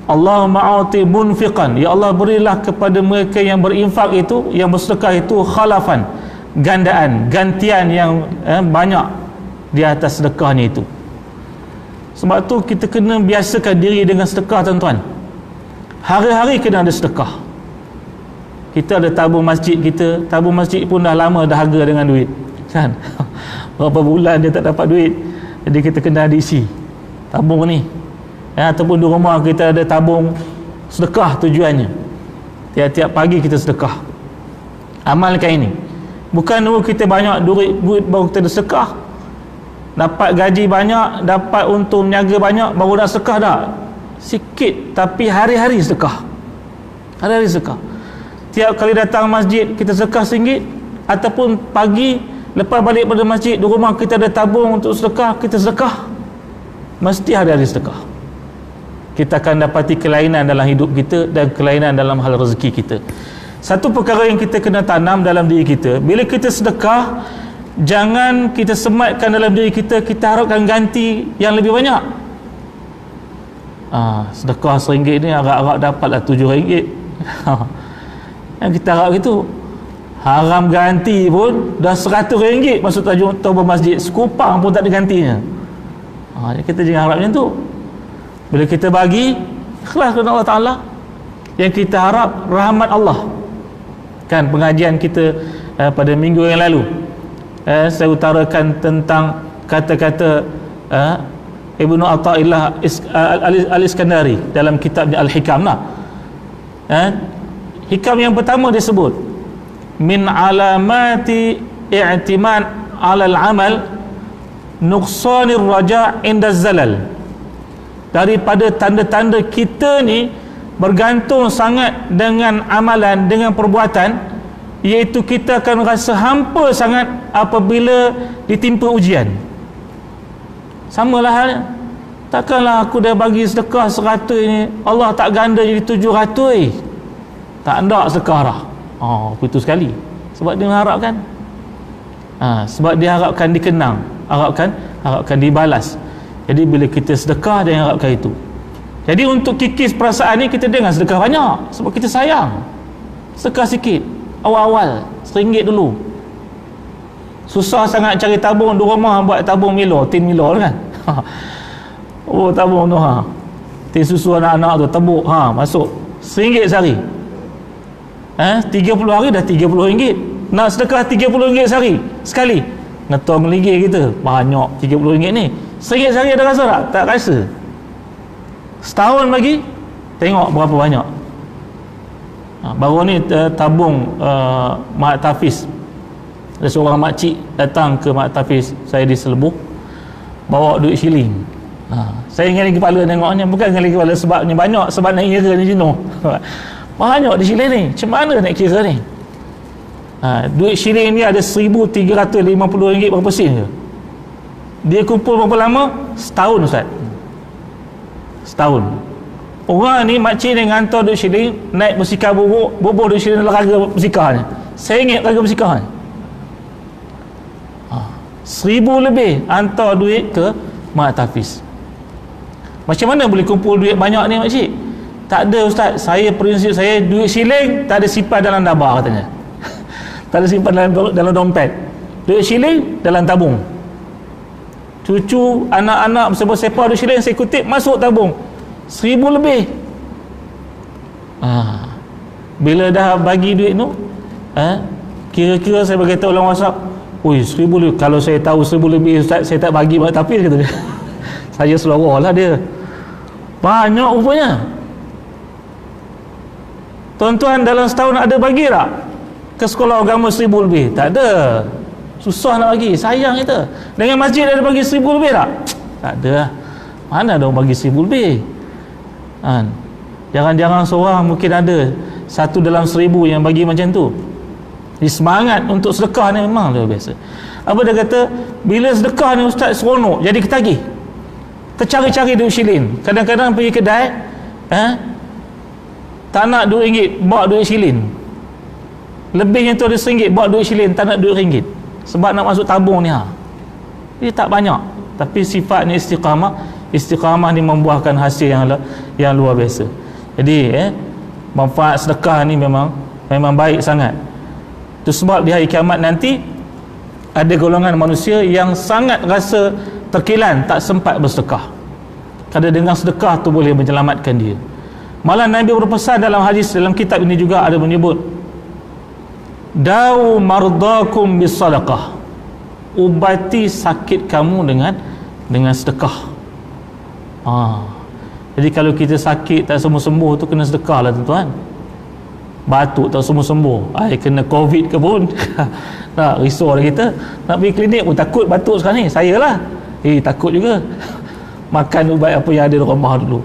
Allahumma u'ti munfiqan, ya Allah, berilah kepada mereka yang berinfak itu, yang bersedekah itu, khalafan, gandaan, gantian yang banyak di atas sedekahnya itu. Sebab tu kita kena biasakan diri dengan sedekah, tuan-tuan. Hari-hari kena ada sedekah. Kita ada tabung masjid kita, tabung masjid pun dah lama dahaga dengan duit, kan? Berapa bulan dia tak dapat duit, jadi kita kena diisi tabung ni. Ataupun di rumah kita ada tabung sedekah, tujuannya tiap-tiap pagi kita sedekah. Amalkan ini. Bukan nunggu kita banyak duit baru kita sedekah, dapat gaji banyak, dapat untung niaga banyak baru nak sedekah. Dah sikit, tapi hari-hari sedekah. Hari-hari sedekah. Tiap kali datang masjid kita sedekah RM1, ataupun pagi lepas balik pada masjid di rumah kita ada tabung untuk sedekah, kita sedekah. Mesti hari-hari sedekah. Kita akan dapati kelainan dalam hidup kita dan kelainan dalam hal rezeki kita. Satu perkara yang kita kena tanam dalam diri kita, bila kita sedekah, jangan kita sematkan dalam diri kita, kita harapkan ganti yang lebih banyak. Sedekah RM1 ni harap-harap dapatlah RM7. Yang kita harap gitu, haram ganti pun dah RM100 masuk tabung masjid, sekupang pun tak ada gantinya. Kita jangan harap macam tu. Bila kita bagi ikhlas kepada Allah Ta'ala, yang kita harap rahmat Allah. Kan pengajian kita pada minggu yang lalu, saya utarakan tentang kata-kata Ibnu Athaillah Al-Iskandari dalam kitabnya Al-Hikam lah. Hikam yang pertama dia sebut, min alamati i'timad 'ala al-amal nuqsanir raja' inda zalal. Daripada tanda-tanda kita ni bergantung sangat dengan amalan, dengan perbuatan, iaitu kita akan rasa hampa sangat apabila ditimpa ujian. Samalah halnya, takkanlah aku dah bagi sedekah 100 ni, Allah tak ganda jadi 700. Tak ada sedekah dah. Betul sekali. Sebab dia mengharapkan, sebab dia harapkan dikenang, harapkan dibalas. Jadi bila kita sedekah, dia harapkan itu. Jadi untuk kikis perasaan ni, kita jangan sedekah banyak, sebab kita sayang. Sedekah sikit awal-awal, RM1 dulu. Susah sangat cari tabung di rumah, buat tabung Milo, tin Milo kan. Tabung tu tin susu anak-anak tu, tebuk masuk RM1 sehari. 30 hari dah RM30. Nak sedekah RM30 sehari sekali, ngetong ligih kita banyak RM30 ni. RM1 sehari ada rasa tak? Tak rasa. Setahun lagi tengok berapa banyak. Baru ni tabung Mak Tafiz, ada seorang makcik datang ke Mak Tafiz saya di Selebuh, bawa duit shilling. Saya ingat kepala tengoknya, bukan ingat kepala sebabnya banyak, sebab nak kira ni jenuh. Banyak di shilling ni, macam mana nak kira ni? Duit shilling ni ada RM1,350 berapa sen je. Dia kumpul berapa lama? Setahun, Ustaz. Setahun. Orang ni makcik ni ngantar duit shilling, naik bersikar bubuh duit shilling dalam raga bersikar ni. RM1 raga bersikar ni. 1,000 lebih hantar duit ke Mak Tafiz. Macam mana boleh kumpul duit banyak ni makcik? Tak ada ustaz, saya prinsip saya duit shilling tak ada simpan dalam dabar katanya. Tak ada simpan dalam dompet. Duit shilling dalam tabung. Cucu, anak-anak bersepah duit shilling saya kutip masuk tabung. 1,000 lebih. Bila dah bagi duit tu, kira-kira saya beritahu dalam WhatsApp, oi 1,000 lebih. Kalau saya tahu 1,000 lebih ustaz, saya tak bagi Mak Tafiz kata dia. Saya seloroh lah dia. Banyak rupanya. Tuan-tuan dalam setahun ada bagi tak ke sekolah agama 1,000 lebih? Tak ada. Susah nak bagi, sayang kita. Dengan masjid ada bagi 1,000 lebih tak? Tak ada. Mana ada orang bagi 1,000 lebih? Jangan-jangan seorang mungkin ada 1 dalam 1,000 yang bagi macam tu. Jadi semangat untuk sedekah ni memang luar biasa. Apa dia kata, bila sedekah ni ustaz seronok, jadi ketagih, tercari-cari duit shilling. Kadang-kadang pergi kedai, tak nak duit ringgit, bawa duit shilling. Lebihnya tu ada RM1, bawa duit shilling, tak nak duit ringgit, sebab nak masuk tabung ni. Dia tak banyak, tapi sifatnya istiqamah ni membuahkan hasil yang luar biasa. Jadi manfaat sedekah ni memang baik sangat. Itu sebab di hari kiamat nanti ada golongan manusia yang sangat rasa terkilan, tak sempat bersedekah. Kadang dengan sedekah tu boleh menyelamatkan dia. Malah Nabi berpesan dalam hadis, dalam kitab ini juga ada menyebut, da'u mardakum bisadaqah, ubati sakit kamu dengan sedekah. Jadi kalau kita sakit tak sembuh-sembuh tu, kena sedekah lah tuan-tuan. Batuk tak sembuh-sembuh, kena covid ke pun nak risau lah kita. Nak pergi klinik pun takut batuk sekarang ni. Saya lah takut juga. Makan ubat apa yang ada di rumah dulu.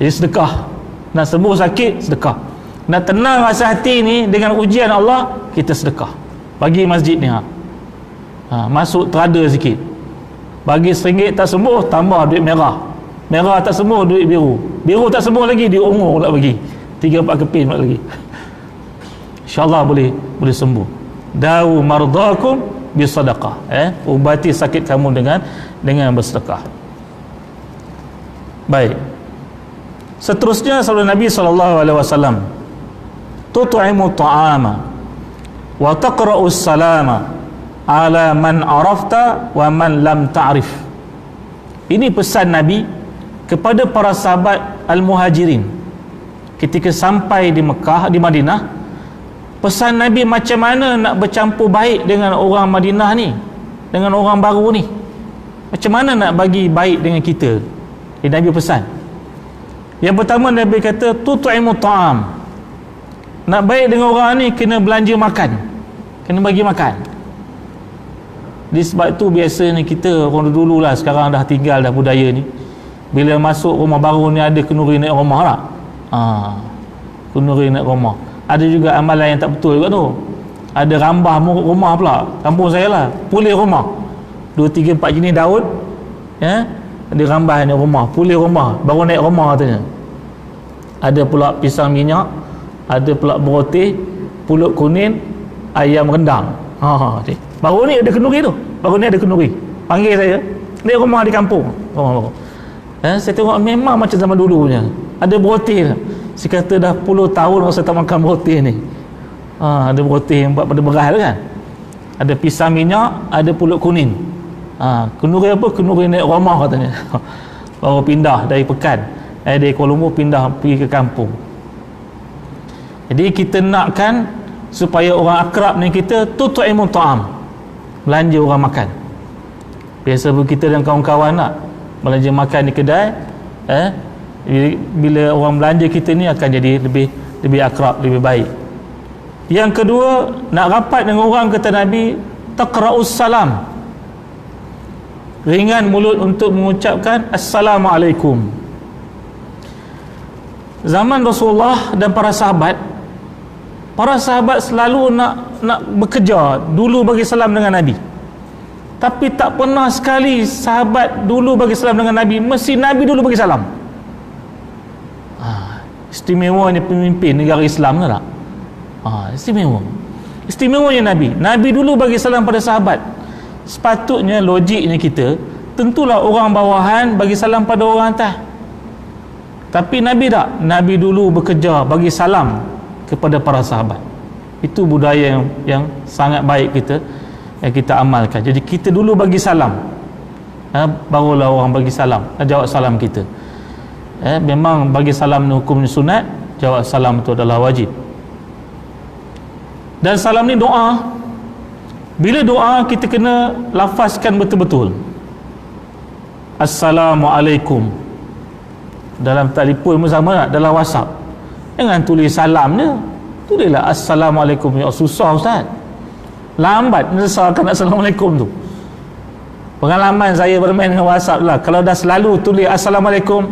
Jadi sedekah. Nak sembuh sakit, sedekah. Nak tenang rasa hati ni dengan ujian Allah, kita sedekah. Bagi masjid ni masuk terada sikit. Bagi RM1 tak sembuh, tambah duit merah. Merah tak sembuh, duit biru. Biru tak sembuh lagi, duit ungu pula bagi. 3-4 keping pula lagi. InsyaAllah boleh sembuh. Da'u mardakum bisadaqah. Ubati sakit kamu dengan bersedekah. Baik. Seterusnya sabda Nabi SAW, tut'imu ta'ama wa taqra'u salama ala man arafta wa man lam ta'rif. Ini pesan Nabi kepada para sahabat Al-Muhajirin ketika sampai di Mekah, di Madinah. Pesan Nabi macam mana nak bercampur baik dengan orang Madinah ni, dengan orang baru ni. Macam mana nak bagi baik dengan kita. Nabi pesan. Yang pertama Nabi kata, tut'imu ta'am. Nak baik dengan orang ni kena belanja makan, kena bagi makan. Di sebab tu biasanya kita orang dulu lah, sekarang dah tinggal dah budaya ni, bila masuk rumah baru ni ada kenduri naik rumah tak? Kenduri naik rumah. Ada juga amalan yang tak betul juga tu. Ada rambah rumah pula. Kampung saya lah, pulih rumah 2, 3, 4 jenis daun, ada rambah ni rumah, pulih rumah, baru naik rumah katanya. Ada pula pisang minyak, ada pula beroteh, pulut kuning, ayam rendang. Baru ni ada kenduri tu. Baru ni ada kenduri. Panggil saya, naik rumah di kampung. Rumah baru. Saya tengok memang macam zaman dulu punya. Ada beroteh. Saya kata dah puluh tahun saya tak makan beroteh ni. Ada beroteh yang buat pada beras tu kan. Ada pisang minyak, ada pulut kuning. Kenduri apa? Kenduri naik rumah katanya. Baru pindah dari Pekan, dari Kuala Lumpur pindah pergi ke kampung. Jadi kita nakkan supaya orang akrab ni kita tut'imu ta'am, belanja orang makan. Biasa kita dan kawan-kawan nak belanja makan di kedai, bila orang belanja kita ni akan jadi lebih akrab, lebih baik. Yang kedua, nak rapat dengan orang, kata Nabi, taqra'us salam, ringan mulut untuk mengucapkan Assalamualaikum. Zaman Rasulullah dan para sahabat selalu nak bekerja dulu bagi salam dengan Nabi, tapi tak pernah sekali sahabat dulu bagi salam dengan Nabi, mesti Nabi dulu bagi salam. istimewanya pemimpin negara Islam tak? Istimewanya Nabi dulu bagi salam pada sahabat. Sepatutnya logiknya kita, tentulah orang bawahan bagi salam pada orang atas. Tapi Nabi tak, Nabi dulu bekerja bagi salam kepada para sahabat. Itu budaya yang sangat baik kita, yang kita amalkan. Jadi kita dulu bagi salam, barulah orang bagi salam, jawab salam kita. Memang bagi salam ni hukumnya sunat, jawab salam itu adalah wajib. Dan salam ni doa. Bila doa kita kena lafazkan betul-betul. Assalamualaikum. Dalam telefon pun sama tak? Dalam WhatsApp jangan tulis salam dia, tulislah Assalamualaikum. Ya susah Ustaz, lambat menyelesaikan Assalamualaikum tu. Pengalaman saya bermain dengan WhatsApp lah, kalau dah selalu tulis Assalamualaikum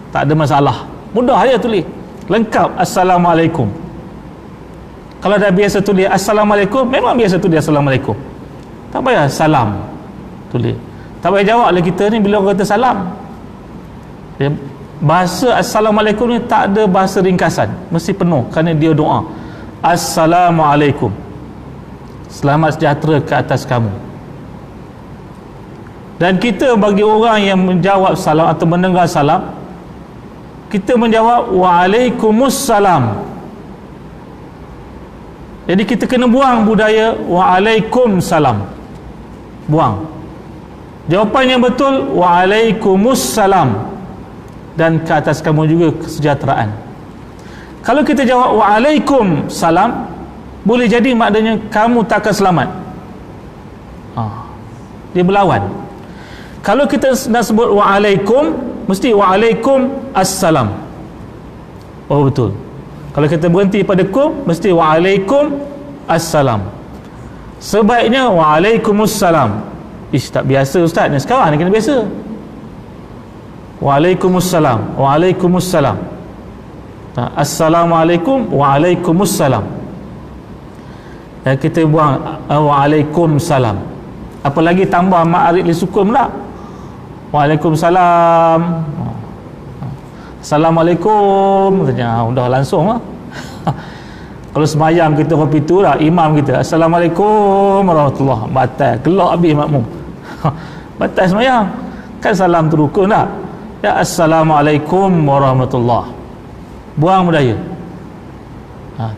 tak ada masalah, mudah je tulis lengkap Assalamualaikum. Kalau dah biasa tulis Assalamualaikum, memang biasa tulis Assalamualaikum, tak payah salam tulis, tak payah jawab lah kita ni bila orang kata salam. Bahasa Assalamualaikum ni tak ada bahasa ringkasan, mesti penuh, kerana dia doa. Assalamualaikum, selamat sejahtera ke atas kamu. Dan kita bagi orang yang menjawab salam atau mendengar salam, kita menjawab Waalaikumsalam. Jadi kita kena buang budaya Waalaikumsalam, buang. Jawapan yang betul Waalaikumsalam, dan ke atas kamu juga kesejahteraan. Kalau kita jawab Waalaikumsalam, boleh jadi maknanya kamu tak akan selamat. Dia berlawan. Kalau kita nak sebut Waalaikum, mesti Waalaikumsalam. Oh betul. Kalau kita berhenti pada kum, mesti Waalaikumsalam. Sebaiknya Waalaikumsalam. Tak biasa Ustaz ni, sekarang ni kena biasa. Waalaikumsalam, Waalaikumsalam. Assalamualaikum, Waalaikumsalam. Dan kita buang Waalaikumsalam. Apalagi tambah ma'arif li sukun pula. Waalaikumsalam. Assalamualaikum katanya, udah langsung lah. Kalau semayang kita kopi tu lah, imam kita Assalamualaikum warahmatullahi, batal, gelak habis makmum. Batal semayang. Kan salam tu rukun tak? Ya Assalamualaikum warahmatullahi, buang budaya.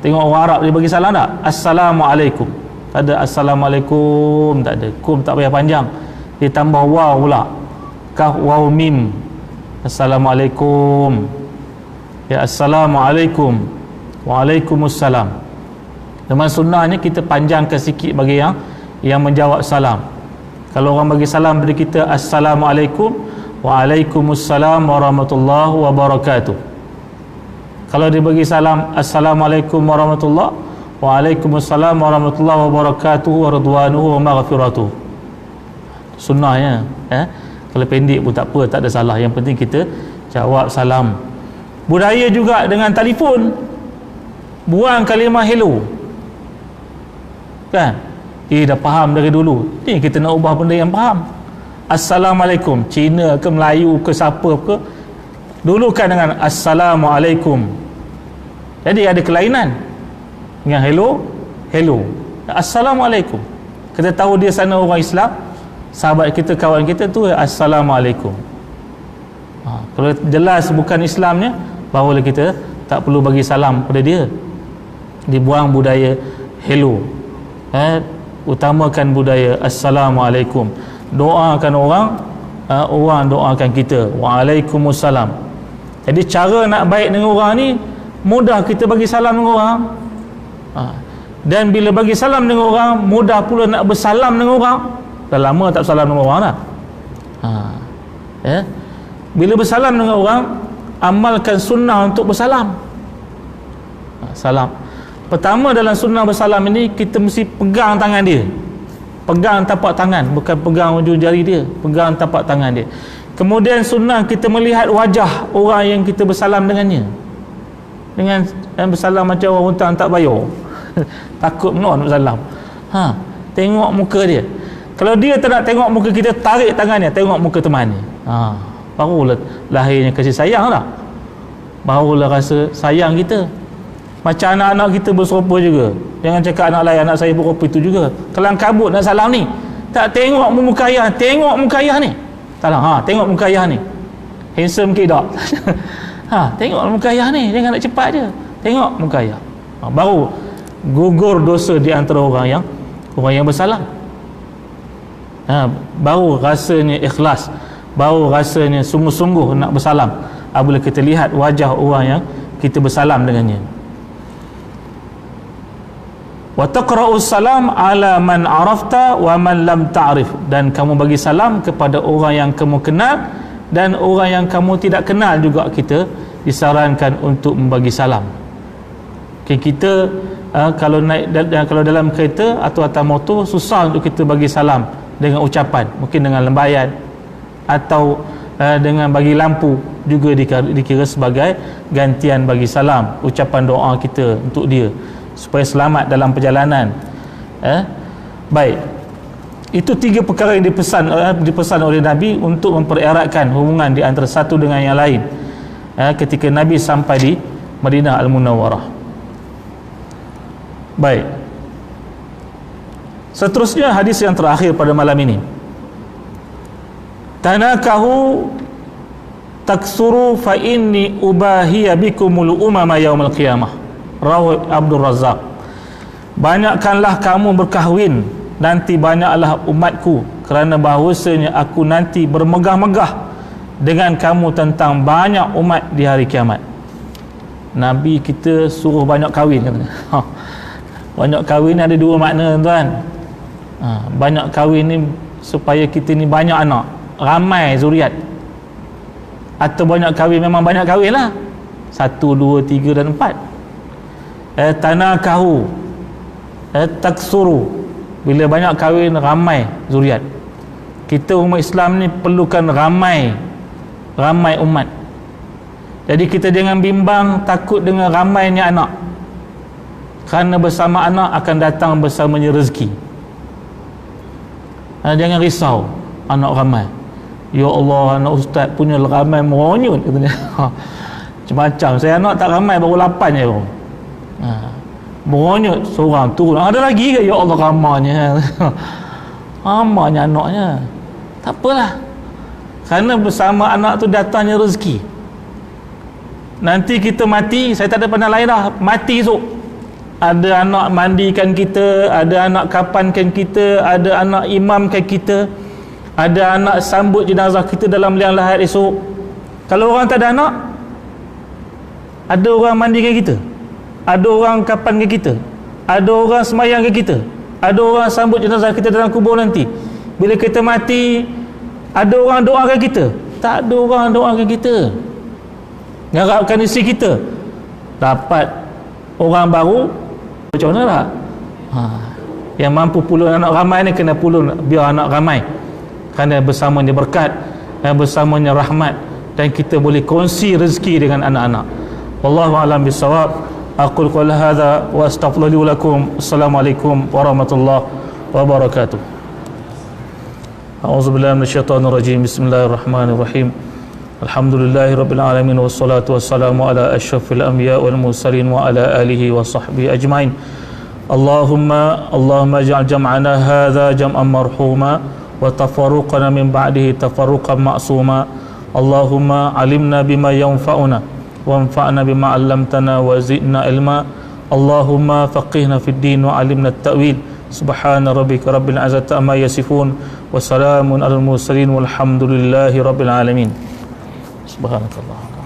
Tengok orang Arab dia bagi salam tak? Assalamualaikum, tak ada Assalamualaikum, tak ada. Kum tak payah panjang, dia tambah waw pula, kaf waw mim. Assalamualaikum. Ya Assalamualaikum, Waalaikumsalam. Memang sunnahnya kita panjangkan sikit bagi yang menjawab salam. Kalau orang bagi salam pada kita Assalamualaikum, Waalaikumsalam warahmatullahi wabarakatuh. Kalau dia bagi salam Assalamualaikum warahmatullahi, Waalaikumsalam warahmatullahi wabarakatuh waridwanuhu wa maghfiratuh. Sunnahnya, kalau pendek pun tak apa, tak ada salah. Yang penting kita jawab salam. Budaya juga dengan telefon, buang kalimah hello. Kan? Dah faham dari dulu. Ni kita nak ubah benda yang faham. Assalamualaikum, Cina ke Melayu ke siapa ke, dulu kan dengan Assalamualaikum. Jadi ada kelainan dengan hello. Assalamualaikum. Kita tahu dia sana orang Islam, sahabat kita, kawan kita tu Assalamualaikum. Kalau jelas bukan Islamnya, barulah kita tak perlu bagi salam pada dia. Dibuang budaya hello, utamakan budaya Assalamualaikum. Doakan orang, orang doakan kita Waalaikumsalam. Jadi cara nak baik dengan orang ni, mudah kita bagi salam dengan orang. Dan bila bagi salam dengan orang, mudah pula nak bersalam dengan orang. Dah lama tak salam dengan orang dah. Bila bersalam dengan orang, amalkan sunnah untuk bersalam. Salam pertama dalam sunnah bersalam ini, kita mesti pegang tangan dia. Pegang tapak tangan, bukan pegang ujung jari dia, pegang tapak tangan dia. Kemudian sunnah kita melihat wajah orang yang kita bersalam dengannya. Dengan bersalam macam orang hutang tak bayar. Takut menon bersalam. Tengok muka dia. Kalau dia tak nak tengok muka kita, tarik tangannya, tengok muka teman ni. Barulah lahirnya kasih sayang tak? barulah rasa sayang kita. Macam anak-anak kita berserupa juga. Jangan cakap anak lain, anak saya berserupa itu juga. Kelang kabut nak salam ni, tak tengok muka ayah, tengok muka ayah ni. Salam, tengok muka ayah ni, handsome ke tak? Tengok muka ayah ni, jangan nak cepat je, tengok muka ayah. Baru gugur dosa di antara orang yang bersalam. Baru rasanya ikhlas, baru rasanya sungguh-sungguh nak bersalam apabila kita lihat wajah orang yang kita bersalam dengannya. Wa taqra'us salam ala man arafta wa man lam ta'rif, dan kamu bagi salam kepada orang yang kamu kenal dan orang yang kamu tidak kenal juga. Kita disarankan untuk membagi salam. Kita kalau dalam kereta atau atas motor, susah untuk kita bagi salam dengan ucapan, mungkin dengan lembayan atau dengan bagi lampu juga dikira sebagai gantian bagi salam, ucapan doa kita untuk dia supaya selamat dalam perjalanan. Baik, itu 3 perkara yang dipesan oleh Nabi untuk mempereratkan hubungan di antara satu dengan yang lain ketika Nabi sampai di Madinah Al-Munawwarah. Baik, seterusnya hadis yang terakhir pada malam ini. Tanakahu taksuru fa inni ubahiya bikumul umama yaumil qiyamah. Rawi Abdul Razak. Banyakkanlah kamu berkahwin, nanti banyaklah umatku, kerana bahawasanya aku nanti bermegah-megah dengan kamu tentang banyak umat di hari kiamat. Nabi kita suruh banyak kahwin katanya. Banyak kahwin ni ada 2 makna tuan. Banyak kahwin ni supaya kita ni banyak anak, ramai zuriat. Atau banyak kahwin memang banyak kahwin lah, 1, 2, 3 dan 4. Tanakahu taksuru, bila banyak kahwin ramai zuriat. Kita umat Islam ni perlukan ramai umat. Jadi kita jangan bimbang takut dengan ramainya anak, kerana bersama anak akan datang bersamanya rezeki. Jangan risau anak ramai. Ya Allah, anak ustaz punya ramai meronyot katanya. Macam-macam. Saya anak tak ramai, baru 8 je baru. Meronyot seorang turun, ada lagi ke? Ya Allah, ramanya. Ramanya anaknya. Tak apalah, kerana bersama anak tu datangnya rezeki. Nanti kita mati, saya tak ada pandang lain dah, mati esok ada anak mandikan kita, ada anak kapankan kita, ada anak imamkan kita, ada anak sambut jenazah kita dalam liang lahat esok. Kalau orang tak ada anak, ada orang mandikan kita, ada orang kapankan kita, ada orang semayangkan kita, ada orang sambut jenazah kita dalam kubur nanti. Bila kita mati, ada orang doakan kita? Tak ada orang doakan kita. Mengharapkan isteri kita dapat orang baru, macam mana tak? Yang mampu pulun anak ramai ni kena pulun biar anak ramai, kerana bersamanya berkat dan bersamanya rahmat, dan kita boleh kongsi rezeki dengan anak-anak. Wallahu a'lam bissawab. Aqul qala hadza wa astaghfiru lakum. Assalamualaikum warahmatullahi wabarakatuh. A'udzubillahi minasyaitonir rajim. Bismillahirrahmanirrahim. Alhamdulillahi rabbil alamin, wassalatu wassalamu ala asyrafil anbiya wal mursalin wa ala alihi wa sahbihi ajmain. Allahumma ij'al jam'ana hadza jam'an marhuma wa tafarruqana min ba'dihi tafarruqan ma'suma. Allahumma alimna bima yanfa'una wanfa'na bima 'allamtana wa zidna ilma. Allahumma faqihna fid din wa 'allimna at-ta'wil. Subhana rabbika rabbil 'izzati amma yasifun wa salamun alal mursalin walhamdulillahi rabbil alamin. Subhanakallah.